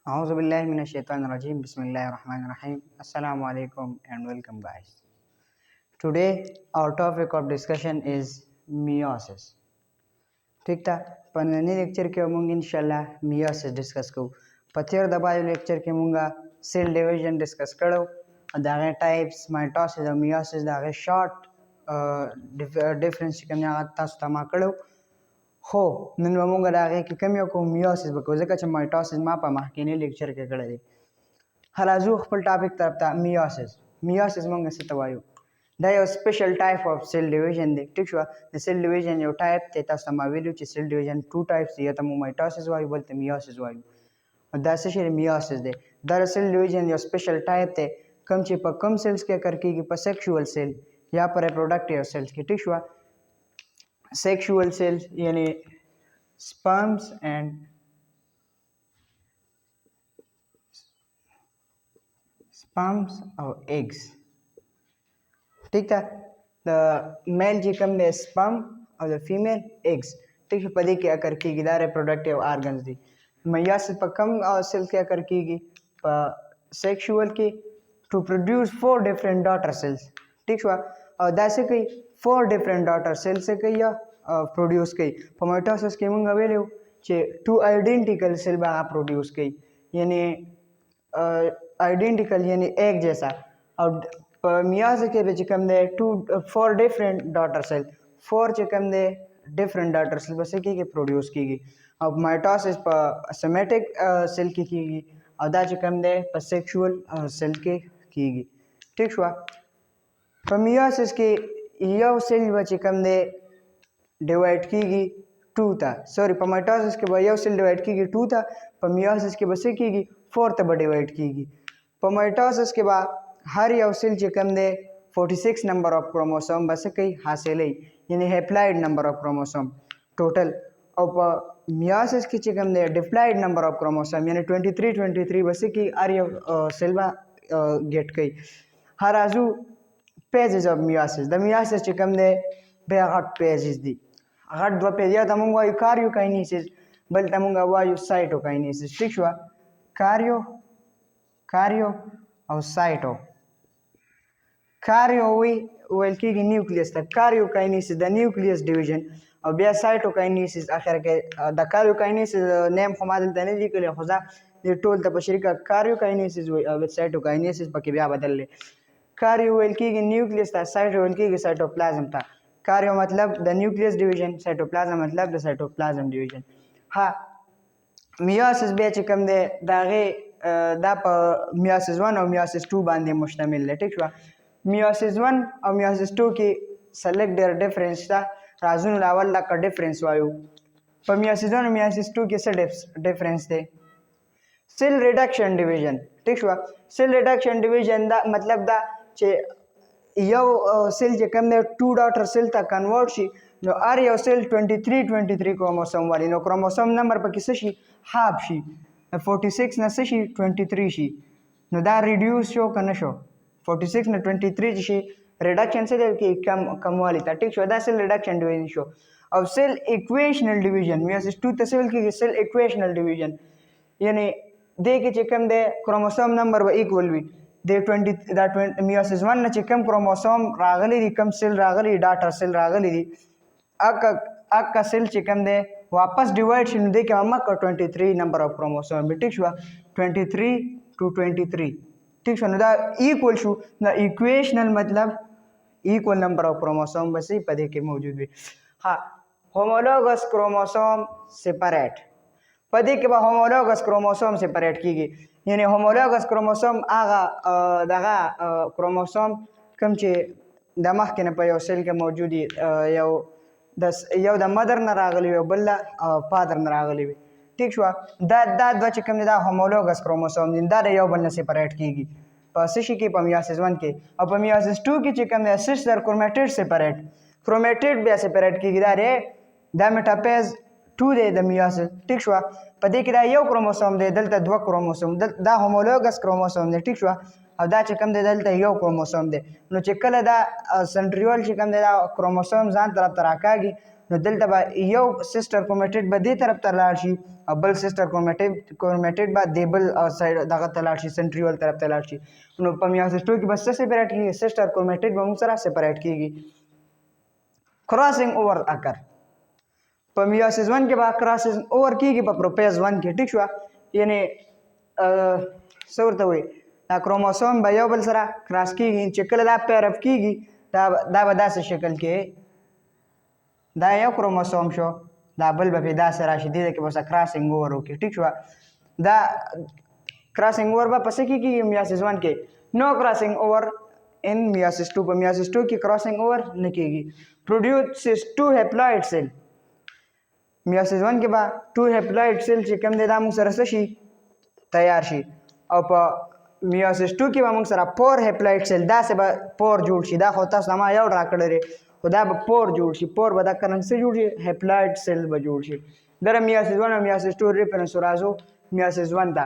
Auzubillahiminash-shaytanir-rajeem. Bismillahir-rahmanir-rahim. Assalamu alaikum and welcome guys. Today our topic of discussion is meiosis. ठीक था पर नए लेक्चर के होंगे इंशाल्लाह meiosis डिस्कस को पतिर दबायो लेक्चर के होंगे सेल डिवीजन डिस्कस करो दागे टाइप्स माइटोसिस और meiosis दागे शॉर्ट डिफरेंस के ना तास तमा करो हो नन मोंगे दागे कि कमियों को meiosis बको जगह च माइटोसिस मा पा माहकिने लेक्चर के कड़े हलाजू खपल टॉपिक तरफ था meiosis मोंगे से तवायो da yau special type of cell division de ठीक छुआ the cell division यो type ते तास तमा वैल्यू च cell division two types ये तमु mitosis वायु बोलते meiosis वायु और दा से शेर meiosis दे दा cell division यो special type ते कम ची पर कम cells के करके की पर sexual cell या पर reproductive cells की ठीक छुआ sexual cells यानी sperms और eggs ठीक था द मेल जी कम दे स्पर्म और द फीमेल एग्स ठीक है पदी क्या कर की गिदा रिप्रोडक्टिव ऑर्गन्स दी meiosis पर कम सेल्स क्या कर की सेक्सुअल की to produce 4 different daughter cells ठीक हुआ और दैसे कई 4 डिफरेंट डॉटर सेल्स से कई या प्रोड्यूस कई पर माइटोसिस के मंग अवेले चे 2 आइडेंटिकल सेल बा प्रोड्यूस कई यानी आइडेंटिकल यानी एक जैसा और meiosis के बीच कम दे 4 डिफरेंट डॉटर सेल 4 चे कम दे डिफरेंट डॉटर सेल बस की प्रोड्यूस की अब माइटोसिस पर सोमेटिक सेल की और दा चे कम दे पर सेक्सुअल सेल की ठीक हुआ पर meiosis के यो सेल बचे कम दे डिवाइड की 2 था सॉरी पर माइटोसिस के बाद यो सेल डिवाइड की 2 था पर meiosis के बस की 4 तब डिवाइड की पर माइटोसिस के बाद हर यो सेल चे कम दे 46 नंबर ऑफ क्रोमोसोम बस कई हासिल है यानी haploid number of chromosome total और meiosis की चे कम दे डिप्लॉइड नंबर ऑफ क्रोमोसोम यानी 23 बस की हर यो सेल बा गेट कई हर आजू pages of meiosis the meiosis चे कम दे बेहट पेजेस दी हट दो पेज या तमुंगा कार्योकाइनेसिस बल तमुंगा वायु साइटोकाइनेसिस ठीक हुआ कार्यो और साइटो कार्यो वेल की न्यूक्लियस तक कार्योकाइनेसिस द न्यूक्लियस डिवीजन और बिया साइटोकाइनेसिस आखिर के द कार्योकाइनेसिस नेम खमादल तने दी के खुदा ये टोल त बशरिका कार्योकाइनेसिस व साइटोकाइनेसिस पके बिया बदल ले कार्यो वेल की न्यूक्लियस था साइटो वेल की साइटोप्लाज्म था कार्यो मतलब द न्यूक्लियस डिवीजन साइटोप्लाज्म मतलब द साइटोप्लाज्म डिवीजन हाँ meiosis बेच कम दे दागे दा पर meiosis 1 और meiosis 2 बांधे मुश्तमिल है ठीक हुआ meiosis 1 और meiosis 2 की सेलेक्ट देयर डिफरेंस था राजुन लावल का डिफरेंस वायु पर meiosis 1 और meiosis 2 के से डिफरेंस थे सेल रिडक्शन डिवीजन ठीक हुआ सेल रिडक्शन डिवीजन दा मतलब दा चे यो सेल जे कम दे 2 डॉटर सेल ता कन्वर्ट शी नो आर यो सेल 23 क्रोमोसोम वाली नो क्रोमोसोम नंबर पर किसे शी हाफ शी 46 न से शी 23 शी नो दा रिड्यूस शो कन शो 46 न 23 शी रिडक्शन से की कम वाली था ठीक शो दा सेल रिडक्शन डिवीजन शो अब सेल इक्वेशनल डिवीजन meiosis 2 तसेल की सेल इक्वेशनल डिवीजन यानी दे के चिकम दे क्रोमोसोम नंबर व इक्वल भी दे 20 दा 20 meiosis 1 न चिकम क्रोमोसोम रागली दी कम सेल रागली डॉटर सेल रागली दी अक का सेल चिकम दे वापस डिवाइड शिन दे के अम्मा का 23 नंबर ऑफ क्रोमोसोम भी ठीक हुआ 23 to 23 ठीक शो दा इक्वल शो द इक्वेशनल मतलब इक्वल नंबर ऑफ क्रोमोसोम बस ही पदे के मौजूद भी हाँ होमोलोगस क्रोमोसोम सेपरेट पदे के बाद होमोलोगस क्रोमोसोम सेपरेट की गई यानी होमोलोगस क्रोमोसोम आगा दगा क्रोमोसोम कम चे दमख के न पयो सेल के मौजूदी यो द मदर न रागली यो बल्ला फादर न रागली ठीक हुआ दा द चिकम दा होमोलोगस क्रोमोसोम दिन दा यो बल्ला सेपरेट की गई पसिशी की meiosis 1 के अब meiosis 2 की चिकम दा सिस्टर क्रोमेटिड सेपरेट क्रोमेटिड बे सेपरेट की गई रे दा मेटापेज 2 दे द meiosis ठीक हुआ पदे के दा यो क्रोमोसोम दे दलता 2 क्रोमोसोम दा होमोलोगस क्रोमोसोम दे ठीक हुआ और दा चिकम दे दलता यो क्रोमोसोम दे नो चिकल दा सेंट्रियोल चिकम दे दा क्रोमोसोम जान तरफ तराकागी نو دلته به یو سیسټر کروماټیډ به دې طرف ته لاړ شي او بل سیسټر کروماټیډ به د بل سایډ دغه ته لاړ شي سنټریول طرف ته لاړ شي نو په میوسیس 2 کې به څه سپریټ کېږي سیسټر کروماټیډ به موږ سره سپریټ کېږي کراسینګ اوور اکر په میوسیس 1 کې به کراسینګ اوور کېږي په پروپیز 1 کې ټیک شو یعنی څه ورته وایي دا کروموسوم به یو بل سره کراس کېږي چې کله دا پیرف کېږي دا به داسې شکل کې دا یو کروموسوم شو دا بل به پې داسې راشي دې کې به کراسینګ اوور وکړي ټیک شوه دا کراسینګ اوور به په څه کې کېږي میوسیس 1 کې نو کراسینګ اوور ان میوسیس 2 په میوسیس 2 کې کراسینګ اوور نه کېږي پروډیوسز 2 هیپلوئډ سیل میوسیس 1 کې به 2 هیپلوئډ سیل چې کوم دی دا موږ سره څه شي تیار شي او په میوسیس 2 کې به موږ سره 4 هیپلوئډ سیل داسې به پور جوړ شي دا خو تاسو ما یو ډرا کړی دی خو دا به پور جوړ شي پور به دا کرنګ څه جوړ شي هیپلوئډ سیل به جوړ شي دره میوسیس 1 او میوسیس 2 ریفرنس راځو میوسیس 1 ته